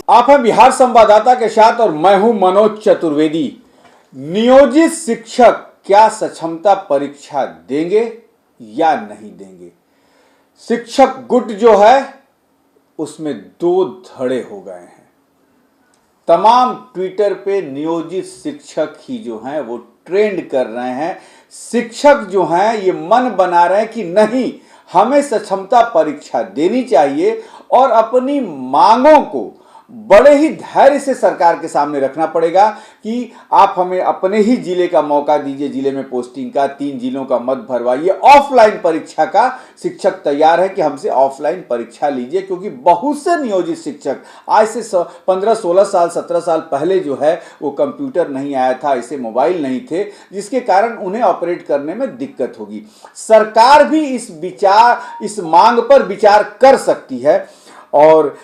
आप हैं बिहार संवाददाता के साथ और मैं हूं मनोज चतुर्वेदी। नियोजित शिक्षक क्या सक्षमता परीक्षा देंगे या नहीं देंगे? शिक्षक गुट जो है उसमें दो धड़े हो गए हैं। तमाम ट्विटर पे नियोजित शिक्षक ही जो हैं वो ट्रेंड कर रहे हैं। शिक्षक जो हैं ये मन बना रहे हैं कि नहीं, हमें सक्षमता परीक्षा देनी चाहिए और अपनी मांगों को बड़े ही धैर्य से सरकार के सामने रखना पड़ेगा कि आप हमें अपने ही जिले का मौका दीजिए, जिले में पोस्टिंग का, 3 जिलों का मत भरवाइए। ऑफलाइन परीक्षा का शिक्षक तैयार है कि हमसे ऑफलाइन परीक्षा लीजिए, क्योंकि बहुत से नियोजित शिक्षक आज से 15-16 साल 17 साल पहले जो है वो कंप्यूटर नहीं आया था, ऐसे मोबाइल नहीं थे, जिसके कारण उन्हें ऑपरेट करने में दिक्कत होगी। सरकार भी इस मांग पर विचार कर सकती है और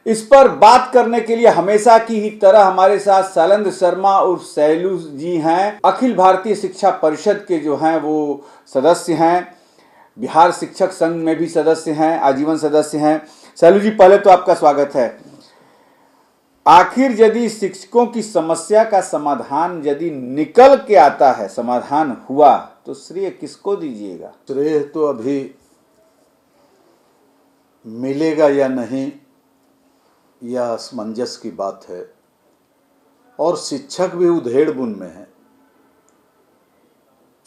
इस पर बात करने के लिए हमेशा की ही तरह हमारे साथ शैलेंद्र शर्मा और सैलू जी हैं। अखिल भारतीय शिक्षा परिषद के जो हैं वो सदस्य हैं, बिहार शिक्षक संघ में भी सदस्य हैं, आजीवन सदस्य हैं। सैलू जी, पहले तो आपका स्वागत है। आखिर यदि शिक्षकों की समस्या का समाधान यदि निकल के आता है, समाधान हुआ, तो श्रेय किसको दीजिएगा? श्रेय तो अभी मिलेगा या नहीं, यह असमंजस की बात है और शिक्षक भी उधेड़ बुन में है,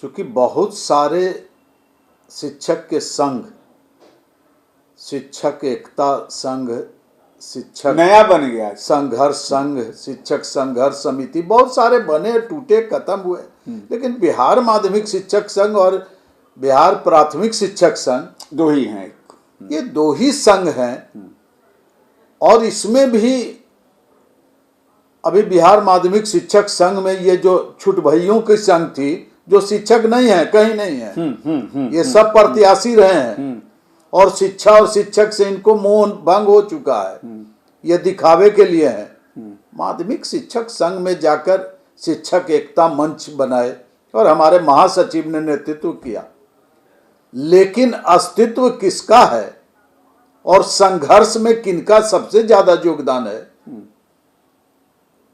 क्योंकि बहुत सारे शिक्षक के संघ, शिक्षक एकता संघ, शिक्षक नया बन गया, संघर्ष संघ, शिक्षक संघर्ष समिति, बहुत सारे बने, टूटे, खत्म हुए। लेकिन बिहार माध्यमिक शिक्षक संघ और बिहार प्राथमिक शिक्षक संघ दो ही हैं, ये दो ही संघ हैं। और इसमें भी अभी बिहार माध्यमिक शिक्षक संघ में ये जो छुट भइयों की संघ थी, जो शिक्षक नहीं है, कहीं नहीं है, ये सब प्रत्याशी रहे हैं और शिक्षा और शिक्षक से इनको मोह भंग हो चुका है, ये दिखावे के लिए है। माध्यमिक शिक्षक संघ में जाकर शिक्षक एकता मंच बनाए और हमारे महासचिव ने नेतृत्व किया, लेकिन अस्तित्व किसका है और संघर्ष में किनका सबसे ज्यादा योगदान है?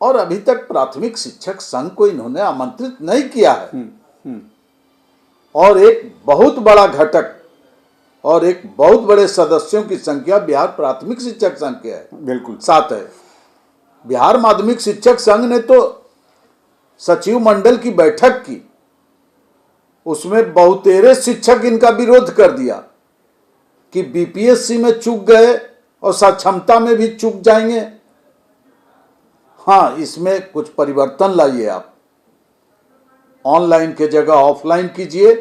और अभी तक प्राथमिक शिक्षक संघ को इन्होंने आमंत्रित नहीं किया है। और एक बहुत बड़ा घटक और एक बहुत बड़े सदस्यों की संख्या बिहार प्राथमिक शिक्षक संघ के है, बिल्कुल 7 है। बिहार माध्यमिक शिक्षक संघ ने तो सचिव मंडल की बैठक की, उसमें बहुतेरे शिक्षक इनका विरोध कर दिया कि बीपीएससी में चूक गए और सक्षमता में भी चूक जाएंगे। हाँ, इसमें कुछ परिवर्तन लाइए, आप ऑनलाइन के जगह ऑफलाइन कीजिए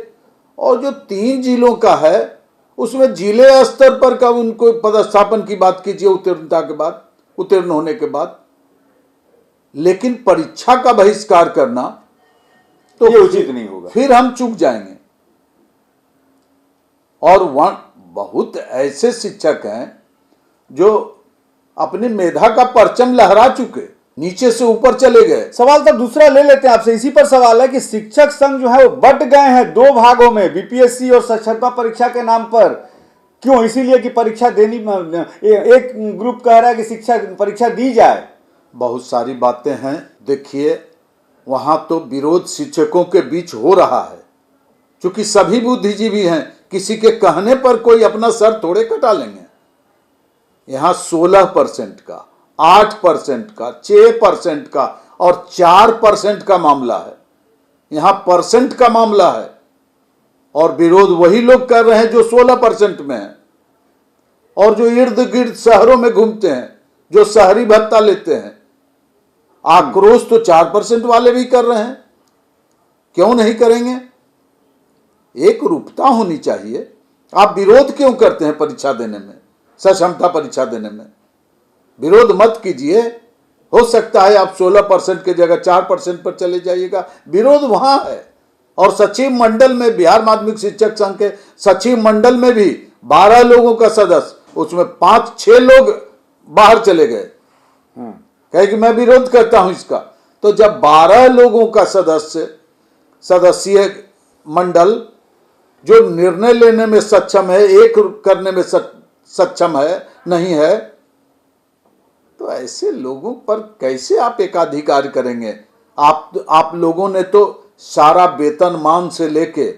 और जो 3 जिलों का है उसमें जिले स्तर पर का उनको पदस्थापन की बात कीजिए उत्तीर्ण होने के बाद। लेकिन परीक्षा का बहिष्कार करना तो ये उचित नहीं होगा, फिर हम चूक जाएंगे। और बहुत ऐसे शिक्षक हैं जो अपनी मेधा का परचम लहरा चुके, नीचे से ऊपर चले गए। सवाल तो दूसरा ले लेते हैं आपसे, इसी पर सवाल है कि शिक्षक संघ जो है वो बट गए हैं 2 भागों में, बीपीएससी और साक्षरता परीक्षा के नाम पर। क्यों? इसीलिए कि परीक्षा देनी, एक ग्रुप कह रहा है कि शिक्षा परीक्षा दी जाए। बहुत सारी बातें हैं। देखिए, वहां तो विरोध शिक्षकों के बीच हो रहा है, क्योंकि सभी बुद्धिजीवी हैं, किसी के कहने पर कोई अपना सर थोड़े कटा लेंगे। यहां 16% का, 8% का, 6% का और 4% का मामला है। यहां परसेंट का मामला है और विरोध वही लोग कर रहे हैं जो 16% में है और जो इर्द गिर्द शहरों में घूमते हैं, जो शहरी भत्ता लेते हैं। आक्रोश तो 4% वाले भी कर रहे हैं, क्यों नहीं करेंगे? एक रूपता होनी चाहिए। आप विरोध क्यों करते हैं परीक्षा देने में, सक्षमता परीक्षा देने में? विरोध मत कीजिए। हो सकता है आप 16% के जगह 4% पर चले जाइएगा, विरोध वहां है। और सचिव मंडल में, बिहार माध्यमिक शिक्षक संघ के सचिव मंडल में भी 12 लोगों का सदस्य, उसमें 5-6 लोग बाहर चले गए, कहे कि मैं विरोध करता हूं इसका। तो जब 12 लोगों का सदस्यीय मंडल जो निर्णय लेने में सक्षम है, एक करने में सक्षम है नहीं है, तो ऐसे लोगों पर कैसे आप एकाधिकार करेंगे? आप लोगों ने तो सारा वेतनमान से लेके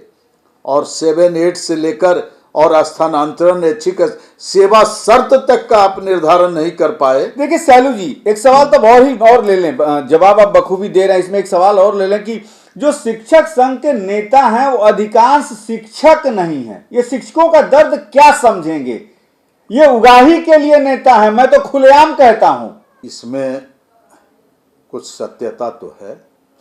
और 7-8 से लेकर और स्थानांतरण, ऐच्छिक सेवा शर्त तक का आप निर्धारण नहीं कर पाए। देखिए सैलू जी, एक सवाल तो और ले लें, जवाब आप बखूबी दे रहे हैं, इसमें एक सवाल और ले लें कि जो शिक्षक संघ के नेता हैं वो अधिकांश शिक्षक नहीं हैं। ये शिक्षकों का दर्द क्या समझेंगे? ये उगाही के लिए नेता है, मैं तो खुलेआम कहता हूं। इसमें कुछ सत्यता तो है।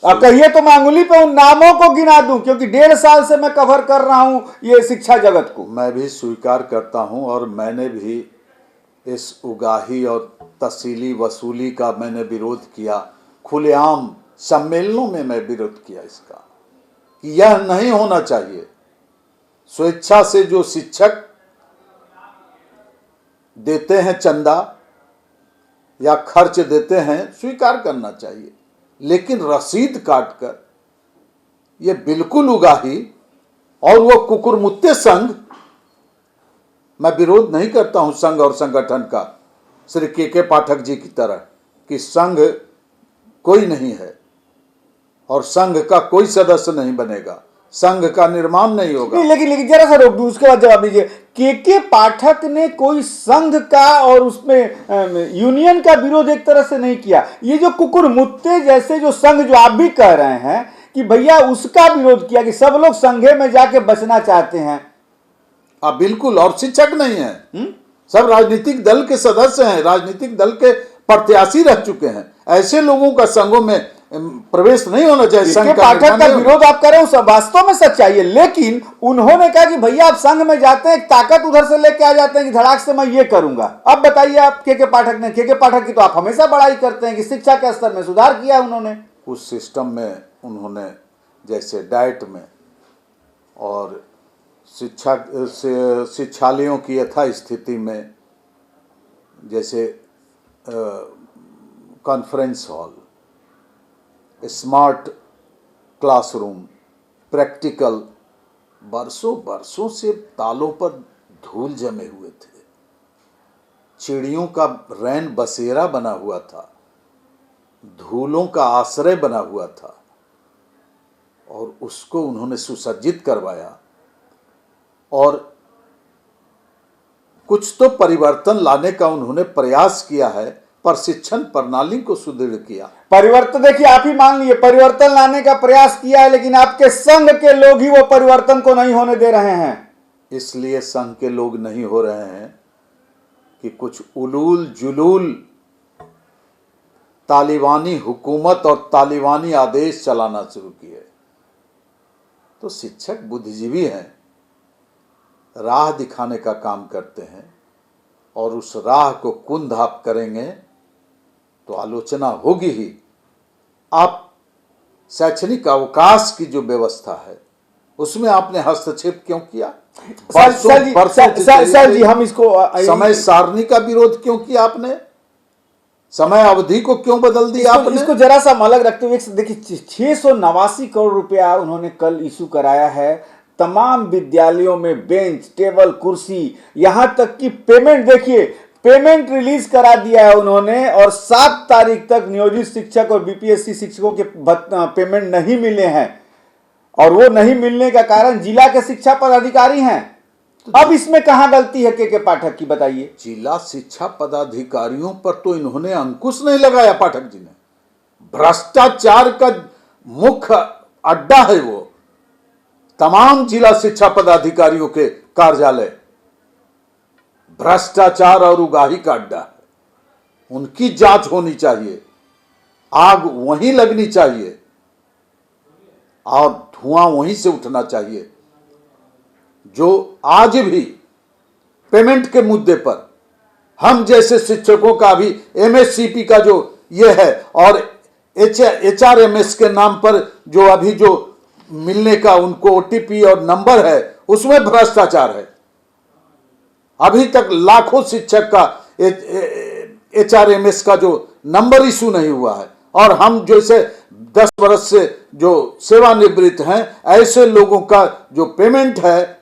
अब कहिए तो मैं अंगुली पे उन नामों को गिना दूं, क्योंकि 1.5 साल से मैं कवर कर रहा हूं ये शिक्षा जगत को। मैं भी स्वीकार करता हूं और मैंने भी इस उगाही और तहसीली वसूली का मैंने विरोध किया, खुलेआम सम्मेलनों में मैं विरोध किया इसका, कि यह नहीं होना चाहिए। स्वेच्छा से जो शिक्षक देते हैं चंदा या खर्च देते हैं, स्वीकार करना चाहिए, लेकिन रसीद काटकर ये बिल्कुल उगाही। और वो कुकुरमुत्ते संघ, मैं विरोध नहीं करता हूं संघ और संगठन का, श्री के पाठक जी की तरह, कि संघ कोई नहीं है और संघ का कोई सदस्य नहीं बनेगा, संघ का निर्माण नहीं होगा। नहीं, लेकिन जरा सा रोक दूं, उसके बाद जवाब दीजिए। के पाठक ने कोई संघ का और उसमें यूनियन का विरोध एक तरह से नहीं किया। ये जो कुकुरमुत्ते जैसे जो संघ जो आप भी कह रहे हैं कि भैया उसका विरोध किया, कि सब लोग संघे में जाके बचना चाहते हैं। बिल्कुल, और शिक्षक नहीं है, सब राजनीतिक दल के सदस्य हैं, राजनीतिक दल के प्रत्याशी रह चुके हैं। ऐसे लोगों का संघों में प्रवेश नहीं होना चाहिए। संघ पाठक का विरोध आप कर रहे हो, वास्तव में सच्चाई है, लेकिन उन्होंने कहा कि भैया आप संघ में जाते हैं, एक ताकत उधर से लेके आ जाते हैं कि धड़ाक से मैं ये करूंगा। अब बताइए आप, के पाठक ने, के पाठक की तो आप हमेशा बड़ाई करते हैं कि शिक्षा के स्तर में सुधार किया उन्होंने। उस सिस्टम में उन्होंने, जैसे डाइट में और शिक्षालयों की यथा स्थिति में, जैसे conference hall, smart classroom, practical, बरसों से तालों पर धूल जमे हुए थे। चिड़ियों का रैन बसेरा बना हुआ था, धूलों का आश्रय बना हुआ था, और उसको उन्होंने सुसज्जित करवाया और कुछ तो परिवर्तन लाने का उन्होंने प्रयास किया है, प्रशिक्षण प्रणाली को सुदृढ़ किया। परिवर्तन देखिए, आप ही मान लिए परिवर्तन लाने का प्रयास किया है, लेकिन आपके संघ के लोग ही वो परिवर्तन को नहीं होने दे रहे हैं। इसलिए संघ के लोग नहीं हो रहे हैं कि कुछ उलूल जुलूल तालिबानी हुकूमत और तालिबानी आदेश चलाना शुरू किए। तो शिक्षक बुद्धिजीवी हैं, राह दिखाने का काम करते हैं, और उस राह को कुंद आप करेंगे तो आलोचना होगी ही। आप शैक्षणिक अवकाश की जो व्यवस्था है उसमें आपने हस्तक्षेप क्यों किया? सर जी, हम इसको समय सारणी का विरोध क्यों किया आपने? समय अवधि को क्यों बदल दिया आपने? इसको जरा सा अलग रखते हुए देखिए, 689 करोड़ रुपया उन्होंने कल इशू कराया है तमाम विद्यालयों में, बेंच टेबल कुर्सी, यहां तक कि पेमेंट, देखिए पेमेंट रिलीज करा दिया है उन्होंने, और 7 तारीख तक नियोजित शिक्षक और बीपीएससी शिक्षकों के पेमेंट नहीं मिले हैं, और वो नहीं मिलने का कारण जिला के शिक्षा पदाधिकारी हैं। अब इसमें कहां गलती है के पाठक की, बताइए। जिला शिक्षा पदाधिकारियों पर तो इन्होंने अंकुश नहीं लगाया पाठक जी ने। भ्रष्टाचार का मुख्य अड्डा है वो, तमाम जिला शिक्षा पदाधिकारियों के कार्यालय भ्रष्टाचार और उगाही का अड्डा है। उनकी जांच होनी चाहिए, आग वहीं लगनी चाहिए और धुआं वहीं से उठना चाहिए। जो आज भी पेमेंट के मुद्दे पर हम जैसे शिक्षकों का भी एमएससीपी का जो ये है और एचआरएमएस के नाम पर जो अभी जो मिलने का उनको ओटीपी और नंबर है, उसमें भ्रष्टाचार है। अभी तक लाखों शिक्षक का एचआरएमएस का जो नंबर इशू नहीं हुआ है, और हम जैसे 10 वर्ष से जो सेवानिवृत्त हैं ऐसे लोगों का जो पेमेंट है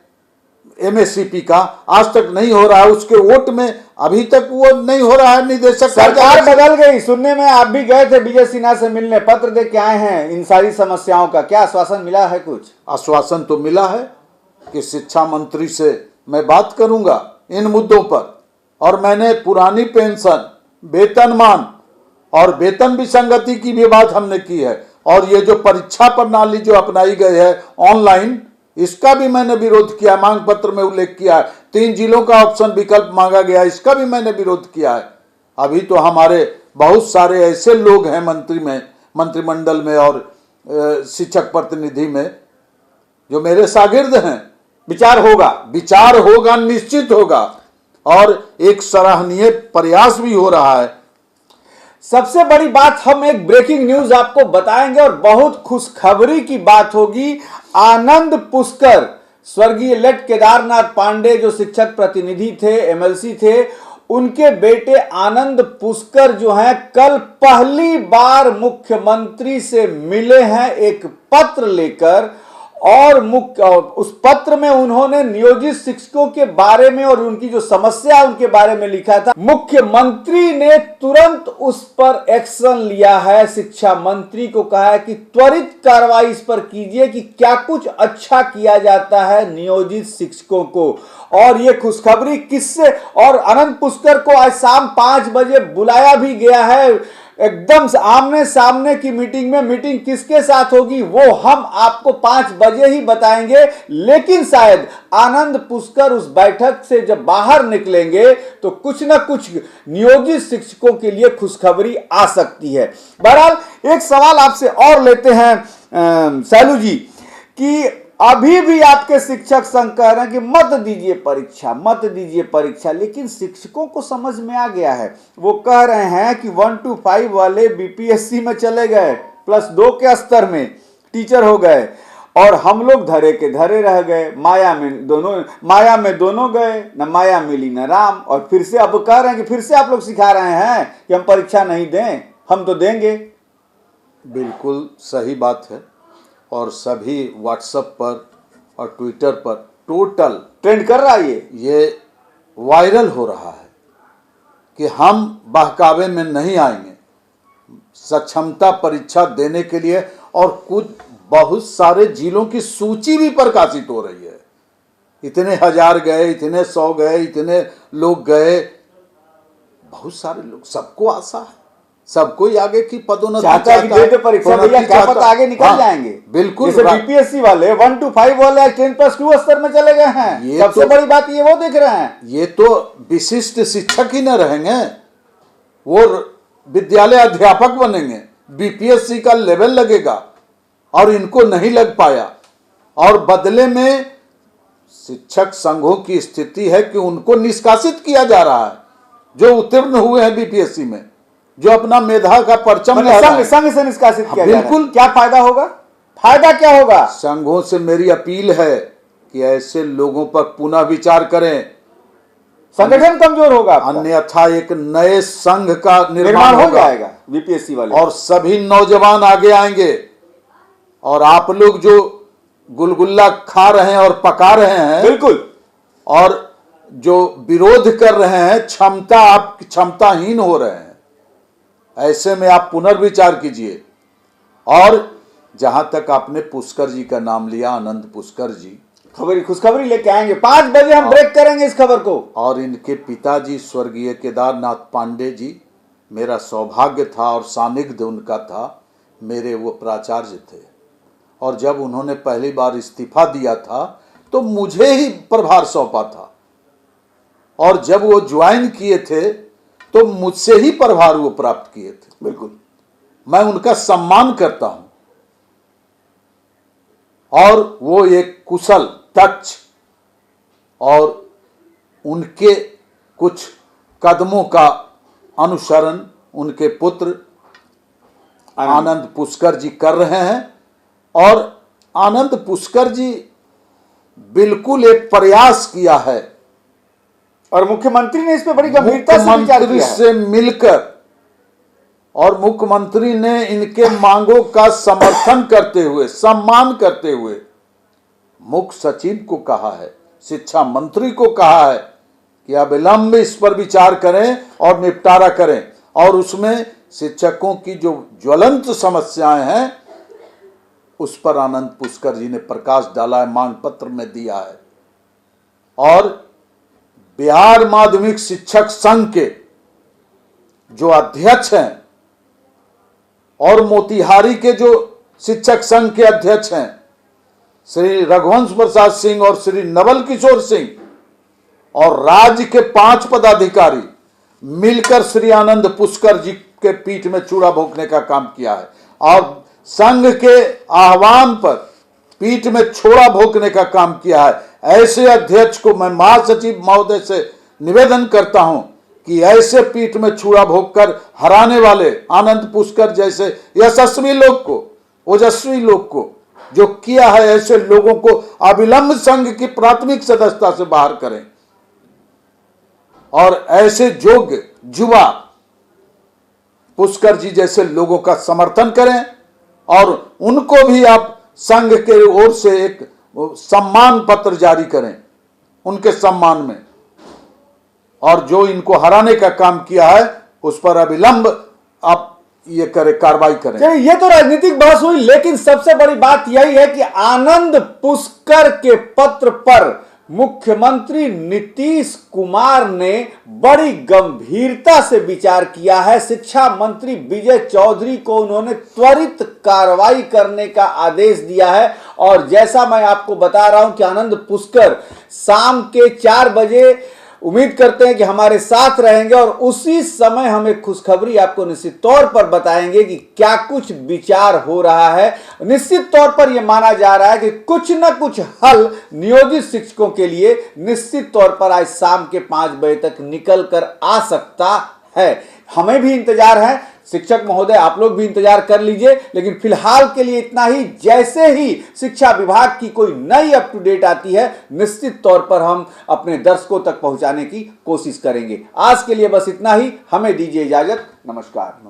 एमएससीपी का आज तक नहीं हो रहा है, उसके वोट में अभी तक वो नहीं हो रहा है। निदेशक सरकार बदल गई, सुनने में आप भी गए थे विजय सिन्हा से मिलने, पत्र दे के आए हैं इन सारी समस्याओं का, क्या आश्वासन मिला है? कुछ आश्वासन तो मिला है कि शिक्षा मंत्री से मैं बात करूंगा इन मुद्दों पर, और मैंने पुरानी पेंशन, वेतनमान और वेतन विसंगति की भी बात हमने की है, और ये जो परीक्षा प्रणाली जो अपनाई गई है ऑनलाइन, इसका भी मैंने विरोध किया, मांग पत्र में उल्लेख किया है। 3 जिलों का ऑप्शन विकल्प मांगा गया, इसका भी मैंने विरोध किया है। अभी तो हमारे बहुत सारे ऐसे लोग हैं मंत्रिमंडल में और शिक्षक प्रतिनिधि में जो मेरे शागिर्द हैं। विचार होगा, निश्चित होगा, और एक सराहनीय प्रयास भी हो रहा है। सबसे बड़ी बात, हम एक ब्रेकिंग न्यूज आपको बताएंगे और बहुत खुशखबरी की बात होगी। आनंद पुष्कर, स्वर्गीय लेट केदारनाथ पांडे जो शिक्षक प्रतिनिधि थे, एमएलसी थे, उनके बेटे आनंद पुष्कर जो हैं कल पहली बार मुख्यमंत्री से मिले हैं एक पत्र लेकर, और उस पत्र में उन्होंने नियोजित शिक्षकों के बारे में और उनकी जो समस्या उनके बारे में लिखा था। मुख्यमंत्री ने तुरंत उस पर एक्शन लिया है। शिक्षा मंत्री को कहा है कि त्वरित कार्रवाई इस पर कीजिए कि क्या कुछ अच्छा किया जाता है नियोजित शिक्षकों को। और ये खुशखबरी किससे, और आनंद पुष्कर को आज शाम 5 बजे बुलाया भी गया है एकदम आमने सामने की मीटिंग में। मीटिंग किसके साथ होगी वो हम आपको 5 बजे ही बताएंगे, लेकिन शायद आनंद पुष्कर उस बैठक से जब बाहर निकलेंगे तो कुछ ना कुछ नियोजित शिक्षकों के लिए खुशखबरी आ सकती है। बहरहाल एक सवाल आपसे और लेते हैं सैलू जी, कि अभी भी आपके शिक्षक संघ कह रहे हैं कि मत दीजिए परीक्षा, लेकिन शिक्षकों को समझ में आ गया है। वो कह रहे हैं कि 1 to 5 वाले बीपीएससी में चले गए, +2 के स्तर में टीचर हो गए, और हम लोग धरे के धरे रह गए। माया में दोनों गए, न माया मिली न राम। और फिर से अब कह रहे हैं कि फिर से आप लोग सिखा रहे हैं कि हम परीक्षा नहीं दें, हम तो देंगे। बिल्कुल सही बात है, और सभी व्हाट्सएप पर और ट्विटर पर टोटल ट्रेंड कर रहा है, ये वायरल हो रहा है कि हम बहकावे में नहीं आएंगे सक्षमता परीक्षा देने के लिए। और कुछ बहुत सारे जिलों की सूची भी प्रकाशित हो रही है, इतने 1000 गए, इतने 100 गए, इतने लोग गए, बहुत सारे लोग। सबको आशा है, सबको आगे की पदोन्नति चाहता है कि परीक्षा भैया क्या पता आगे निकल जाएंगे। बिल्कुल, जैसे बीपीएससी वाले 1 to 5 वाले 10+2 स्तर में चले गए हैं। सबसे बड़ी बात ये वो देख रहे हैं, ये तो विशिष्ट शिक्षक ही न रहेंगे, वो विद्यालय अध्यापक बनेंगे। बीपीएससी का लेवल लगेगा और इनको नहीं लग पाया, और बदले में शिक्षक संघों की स्थिति है कि उनको निष्कासित किया जा रहा है जो उत्तीर्ण हुए हैं बीपीएससी में, जो अपना मेधा का परचम संघ से निष्कासित किया जा रहा है। बिल्कुल। क्या फायदा होगा? फायदा क्या होगा? संघों से मेरी अपील है कि ऐसे लोगों पर पुनः विचार करें, संगठन कमजोर होगा, अन्यथा एक नए संघ का निर्माण हो जाएगा बीपीएससी वाले, और सभी नौजवान आगे आएंगे। और आप लोग जो गुलगुल्ला खा रहे हैं और पका रहे हैं, बिल्कुल, और जो विरोध कर रहे हैं, आप क्षमताहीन हो रहे हैं। ऐसे में आप पुनर्विचार कीजिए। और जहां तक आपने पुष्कर जी का नाम लिया, आनंद पुष्कर जी, खुशखबरी लेके आएंगे। 5 बजे हम ब्रेक करेंगे इस खबर को। और इनके पिताजी स्वर्गीय केदारनाथ पांडे जी, मेरा सौभाग्य था और सानिध्य उनका था, मेरे वो प्राचार्य थे। और जब उन्होंने पहली बार इस्तीफा दिया था तो मुझे ही प्रभार सौंपा था, और जब वो ज्वाइन किए थे तो मुझसे ही प्रभार वो प्राप्त किए थे। बिल्कुल, मैं उनका सम्मान करता हूं, और वो एक कुशल, दक्ष, और उनके कुछ कदमों का अनुसरण उनके पुत्र आनंद पुष्कर जी कर रहे हैं। और आनंद पुष्कर जी बिल्कुल एक प्रयास किया है, और मुख्यमंत्री ने इस पे बड़ी गंभीरता से विचार किया है। से मिलकर, और मुख्यमंत्री ने इनके मांगों का समर्थन करते हुए, सम्मान करते हुए मुख्य सचिव को कहा है, शिक्षा मंत्री को कहा है कि अविलंब इस पर विचार करें और निपटारा करें, और उसमें शिक्षकों की जो ज्वलंत समस्याएं हैं उस पर आनंद पुष्कर जी ने प्रकाश डाला है, मांग पत्र में दिया है। और बिहार माध्यमिक शिक्षक संघ के जो अध्यक्ष हैं और मोतिहारी के जो शिक्षक संघ के अध्यक्ष हैं श्री रघुवंश प्रसाद सिंह और श्री नवल किशोर सिंह, और राज्य के 5 पदाधिकारी मिलकर श्री आनंद पुष्कर जी के पीठ में चूड़ा भोंकने का काम किया है, और संघ के आह्वान पर पीठ में छोड़ा भोंकने का काम किया है। ऐसे अध्यक्ष को मैं महासचिव महोदय से निवेदन करता हूं कि ऐसे पीठ में छुरा भोंककर हराने वाले आनंद पुष्कर जैसे यशस्वी लोग को, ओजस्वी लोग को जो किया है, ऐसे लोगों को अविलंब संघ की प्राथमिक सदस्यता से बाहर करें, और ऐसे योग्य युवा पुष्कर जी जैसे लोगों का समर्थन करें, और उनको भी आप संघ के ओर से एक सम्मान पत्र जारी करें उनके सम्मान में, और जो इनको हराने का काम किया है उस पर अविलंब आप ये करें, कार्रवाई करें। ये तो राजनीतिक बहस हुई, लेकिन सबसे बड़ी बात यही है कि आनंद पुष्कर के पत्र पर मुख्यमंत्री नीतीश कुमार ने बड़ी गंभीरता से विचार किया है। शिक्षा मंत्री विजय चौधरी को उन्होंने त्वरित कार्रवाई करने का आदेश दिया है, और जैसा मैं आपको बता रहा हूं कि आनंद पुष्कर शाम के 4 बजे उम्मीद करते हैं कि हमारे साथ रहेंगे, और उसी समय हम एक खुशखबरी आपको निश्चित तौर पर बताएंगे कि क्या कुछ विचार हो रहा है। निश्चित तौर पर यह माना जा रहा है कि कुछ न कुछ हल नियोजित शिक्षकों के लिए निश्चित तौर पर आज शाम के 5 बजे तक निकल कर आ सकता है। हमें भी इंतजार है, शिक्षक महोदय आप लोग भी इंतजार कर लीजिए, लेकिन फिलहाल के लिए इतना ही। जैसे ही शिक्षा विभाग की कोई नई अप टू डेट आती है निश्चित तौर पर हम अपने दर्शकों तक पहुंचाने की कोशिश करेंगे। आज के लिए बस इतना ही, हमें दीजिए इजाजत। नमस्कार।